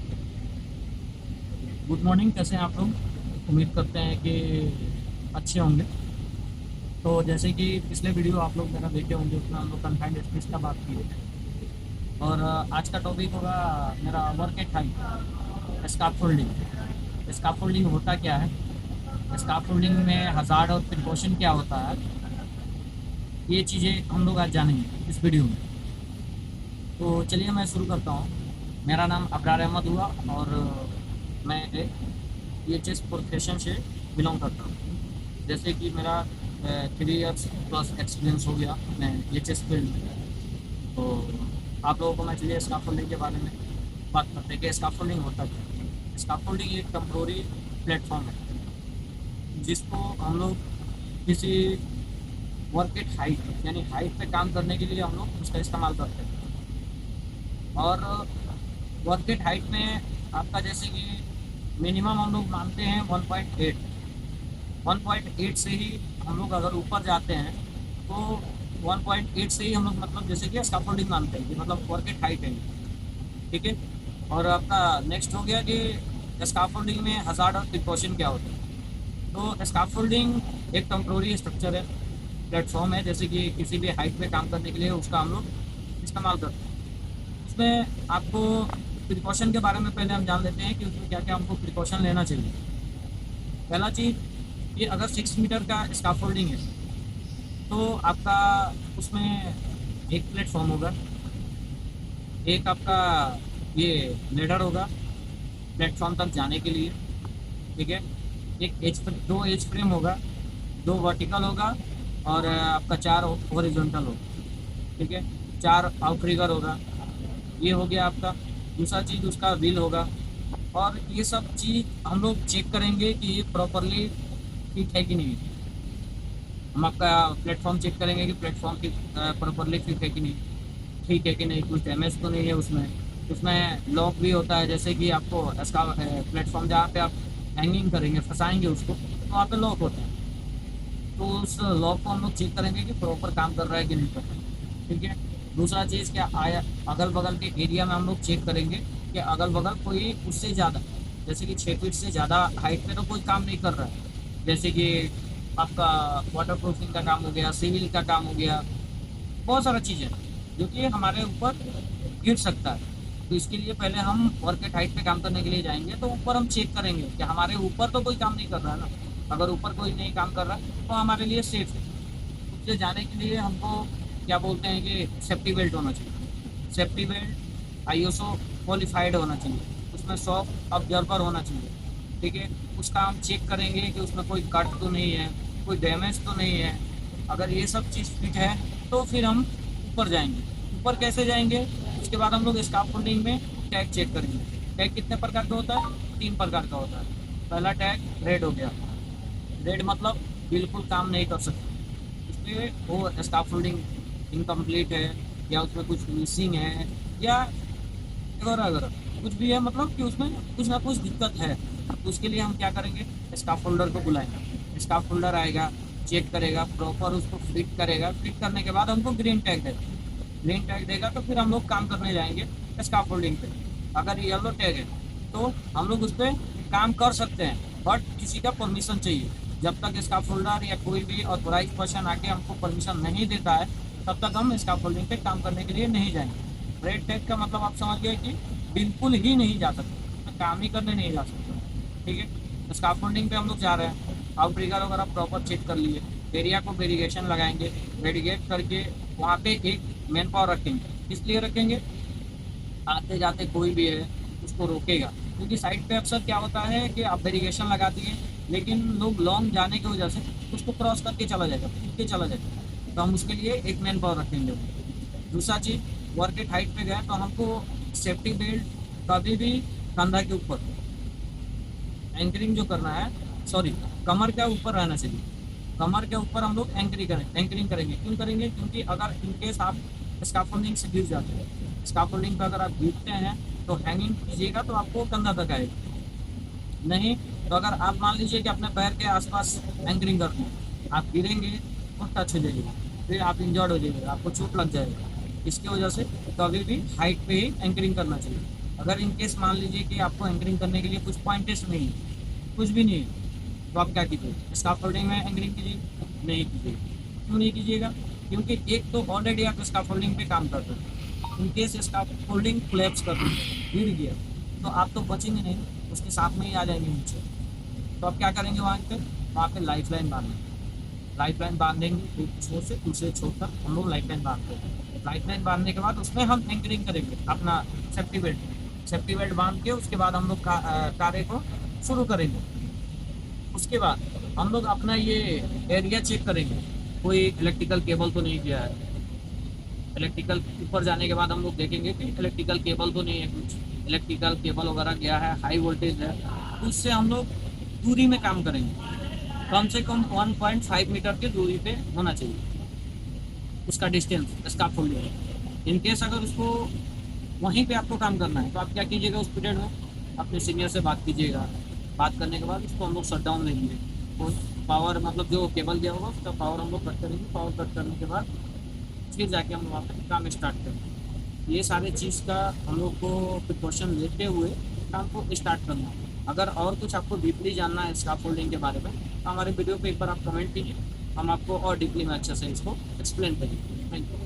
पे। Good morning. कैसे हैं आप लोग? उम्मीद करते हैं कि अच्छे होंगे। तो जैसे कि पिछले वीडियो आप लोग मेरा देखे होंगे, उसमें हम लोग कन्फाइंड स्पेस का बात की है। और आज का टॉपिक होगा मेरा work at height, scaffolding. Scaffolding होता क्या है, स्काफोल्डिंग में हजार्ड और प्रिकॉशन क्या होता है, ये चीज़ें हम लोग आज जानेंगे इस वीडियो में। तो चलिए मैं शुरू करता हूँ। मेरा नाम अबरार अहमद हुआ और मैं EHS प्रोफेशन से बिलोंग करता हूँ। जैसे कि मेरा 3 इयर्स प्लस एक्सपीरियंस हो गया मैं EHS फील्ड में। तो आप लोगों को मैं चलिए स्काफोल्डिंग के बारे में बात करते हैं कि स्काफोल्डिंग होता क्या है। स्काफोल्डिंग एक टेम्पोररी प्लेटफॉर्म है जिसको हम लोग किसी वर्क एट हाइट यानी हाइट पे काम करने के लिए हम लोग उसका इस्तेमाल करते हैं। और वर्क एट हाइट में आपका जैसे कि मिनिमम हम लोग मानते हैं 1.8। 1.8 से ही हम लोग अगर ऊपर जाते हैं तो 1.8 से ही हम लोग मतलब जैसे कि स्काफोल्डिंग मानते हैं कि मतलब वर्क एट हाइट है ये, ठीक है। और आपका नेक्स्ट हो गया कि स्काफोल्डिंग में हजार्ड और प्रिकॉशन क्या होता है। तो स्काफोल्डिंग एक टेम्पोररी स्ट्रक्चर है, प्लेटफॉर्म है, जैसे कि किसी भी हाइट पे काम करने के लिए उसका हम लोग इस्तेमाल करते हैं। उसमें आपको प्रिकॉशन के बारे में पहले हम जान लेते हैं कि उसमें क्या क्या हमको प्रिकॉशन लेना चाहिए। पहला चीज़, कि अगर 6 मीटर का स्काफोल्डिंग है तो आपका उसमें एक प्लेटफॉर्म होगा, एक आपका ये लेडर होगा प्लेटफॉर्म तक जाने के लिए, ठीक है। एक दो एज फ्रेम होगा, दो वर्टिकल होगा और आपका चार हॉरिजॉन्टल होगा, ठीक है। चार आउटरिगर होगा, ये हो गया आपका। दूसरा चीज़ उसका व्हील होगा। और ये सब चीज़ हम लोग चेक करेंगे कि ये प्रॉपरली फिट है कि नहीं। हम आपका प्लेटफॉर्म चेक करेंगे कि प्लेटफॉर्म फिट प्रॉपरली फिट है कि नहीं, ठीक है कि नहीं, कुछ डैमेज तो नहीं है उसमें। उसमें लॉक भी होता है, जैसे कि आपको इसका प्लेटफॉर्म जहाँ पे आप हैंगिंग करेंगे, फंसाएंगे उसको, तो वहाँ पे लॉक होता है। तो उस लॉक को हम लोग चेक करेंगे कि प्रॉपर काम कर रहा है कि नहीं कर रहा है, ठीक है। दूसरा चीज़ क्या आया, अगल बगल के एरिया में हम लोग चेक करेंगे कि अगल बगल कोई उससे ज़्यादा, जैसे कि 6 फीट से ज़्यादा हाइट पे तो कोई काम नहीं कर रहा है। जैसे कि आपका वाटर प्रूफिंग का काम हो गया, सिविल का काम हो गया, बहुत सारा चीज़ है जो कि हमारे ऊपर गिर सकता है। तो इसके लिए पहले हम वर्क एट हाइट पे काम करने के लिए जाएंगे तो ऊपर हम चेक करेंगे कि हमारे ऊपर तो कोई काम नहीं कर रहा है ना। अगर ऊपर कोई नहीं काम कर रहा तो हमारे लिए सेफ है। उससे जाने के लिए हमको क्या बोलते हैं कि सेफ्टी बेल्ट होना चाहिए। सेफ्टी बेल्ट ISO क्वालिफाइड होना चाहिए, उसमें शॉक ऑब्जर्वर होना चाहिए, ठीक है। उसका हम चेक करेंगे कि उसमें कोई कट तो नहीं है, कोई डैमेज तो नहीं है। अगर ये सब चीज़ फिट है तो फिर हम ऊपर जाएंगे। ऊपर कैसे जाएंगे, उसके बाद हम लोग स्काफोल्डिंग में टैग चेक करेंगे। टैग कितने प्रकार का होता है? 3 प्रकार का होता है। पहला टैग रेड हो गया। रेड मतलब बिल्कुल काम नहीं कर सकते, इसलिए वो स्काफोल्डिंग इनकम्प्लीट है या उसमें कुछ मिसिंग है या वगैरह वगैरह कुछ भी है, मतलब कि उसमें कुछ ना कुछ दिक्कत है। तो उसके लिए हम क्या करेंगे, स्काफ होल्डर को बुलाएंगे। स्काफ होल्डर आएगा, चेक करेगा, प्रॉपर उसको फिट करेगा। फिट करने के बाद हमको ग्रीन टैग देगा। ग्रीन टैग देगा तो फिर हम लोग काम करने जाएंगे स्काफ होल्डिंग पे। अगर येलो टैग है तो हम लोग उस पर काम कर सकते हैं, बट किसी का परमिशन चाहिए। जब तक स्काफ होल्डर या कोई भी ऑथोराइज पर्सन आके हमको परमिशन नहीं देता है तब तक हम स्काफ होल्डिंग पे काम करने के लिए नहीं जाएंगे। रेड टैग का मतलब आप समझ गए कि बिल्कुल ही नहीं जा सकते, तो काम ही करने नहीं जा सकते, ठीक है। स्काफोल्डिंग पे हम लोग जा रहे हैं, आउटरिगर वगैरह प्रॉपर चेक कर लिए, एरिया को वेरिगेशन लगाएंगे, वेरिगेट करके वहाँ पे एक मैन पावर रखेंगे। इसलिए रखेंगे, आते जाते कोई भी है उसको रोकेगा। क्योंकि साइड पे अक्सर क्या होता है कि आप वेरिगेशन लगा दिए लेकिन लोग लॉन्ग जाने की वजह से उसको क्रॉस करके चला जाएगा, कूद के चला जाएगा। तो हम उसके लिए एक मैन पावर रखेंगे। दूसरा चीज़, वर्क एट हाइट पे गए तो हमको सेफ्टी बेल्ट कभी भी कंधा के ऊपर एंकरिंग जो करना है, सॉरी, कमर के ऊपर रहना चाहिए। कमर के ऊपर हम लोग एंकरिंग करेंगे। क्यों करेंगे? क्योंकि अगर इनकेस आप स्काफोल्डिंग से गिर जाते हैं, स्काफोल्डिंग पर अगर आप गिरते हैं तो हैंगिंग कीजिएगा तो आपको कंधा तक आएगा। नहीं तो अगर आप मान लीजिए कि अपने पैर के आसपास एंकरिंग कर दें, आप गिरेंगे और टच हो जाएगी, फिर आप इंजर्ड हो जाएंगे, आपको चोट लग जाएगा। इसकी वजह से कभी भी हाइट पे ही एंकरिंग करना चाहिए। अगर इन केस मान लीजिए कि आपको एंकरिंग करने के लिए कुछ पॉइंटर्स नहीं है, कुछ भी नहीं है, तो आप क्या कीजिए, स्काफोल्डिंग में एंकरिंग कीजिए। नहीं कीजिए। क्यों नहीं कीजिएगा? क्योंकि एक तो ऑलरेडी आप स्काफोल्डिंग पे काम कर रहे हैं, इन केस स्काफोल्डिंग कोलैप्स कर रही है, गिर गया, तो आप तो बचेंगे नहीं, उसके साथ में ही आ जाएंगे नीचे। तो आप क्या करेंगे वहाँ पे लाइफ लाइन बांधेंगे। लाइफ लाइन बांधेंगे, एक छोर से दूसरे छोर तक हम लोग लाइफ लाइन बांधते हैं। लाइफ लाइन बांधने के बाद उसमें हम एंकरिंग करेंगे अपना सेफ्टी बेल्ट बांध के, उसके बाद हम लोग कार्य को शुरू करेंगे। उसके बाद हम लोग अपना ये एरिया चेक करेंगे, कोई इलेक्ट्रिकल केबल तो नहीं गया है। इलेक्ट्रिकल ऊपर जाने के बाद हम लोग देखेंगे कि इलेक्ट्रिकल केबल तो नहीं है, कुछ इलेक्ट्रिकल केबल वगैरह गया है, हाई वोल्टेज है, तो उससे हम लोग दूरी में काम करेंगे। कम से कम 1.5 मीटर की दूरी पे होना चाहिए उसका डिस्टेंस स्काफोल्डिंग। इन केस अगर उसको वहीं पे आपको काम करना है, तो आप क्या कीजिएगा, उस पीरियड में अपने सीनियर से बात कीजिएगा। बात करने के बाद उसको हम लोग शट डाउन लेंगे। तो पावर मतलब जो केबल दिया होगा उसका पावर हम लोग कट करेंगे। पावर कट करने के बाद फिर जाके हम वहाँ पे काम स्टार्ट करेंगे। ये सारे चीज़ का हम लोग को प्रिकॉशन लेते हुए काम को स्टार्ट करना है। अगर और कुछ आपको डीपली जानना है स्काफोल्डिंग के बारे में, तो हमारे वीडियो पे एक बार आप कमेंट कीजिए, हम आपको और डीपली में अच्छे से इसको एक्सप्लेन करेंगे। Thank you.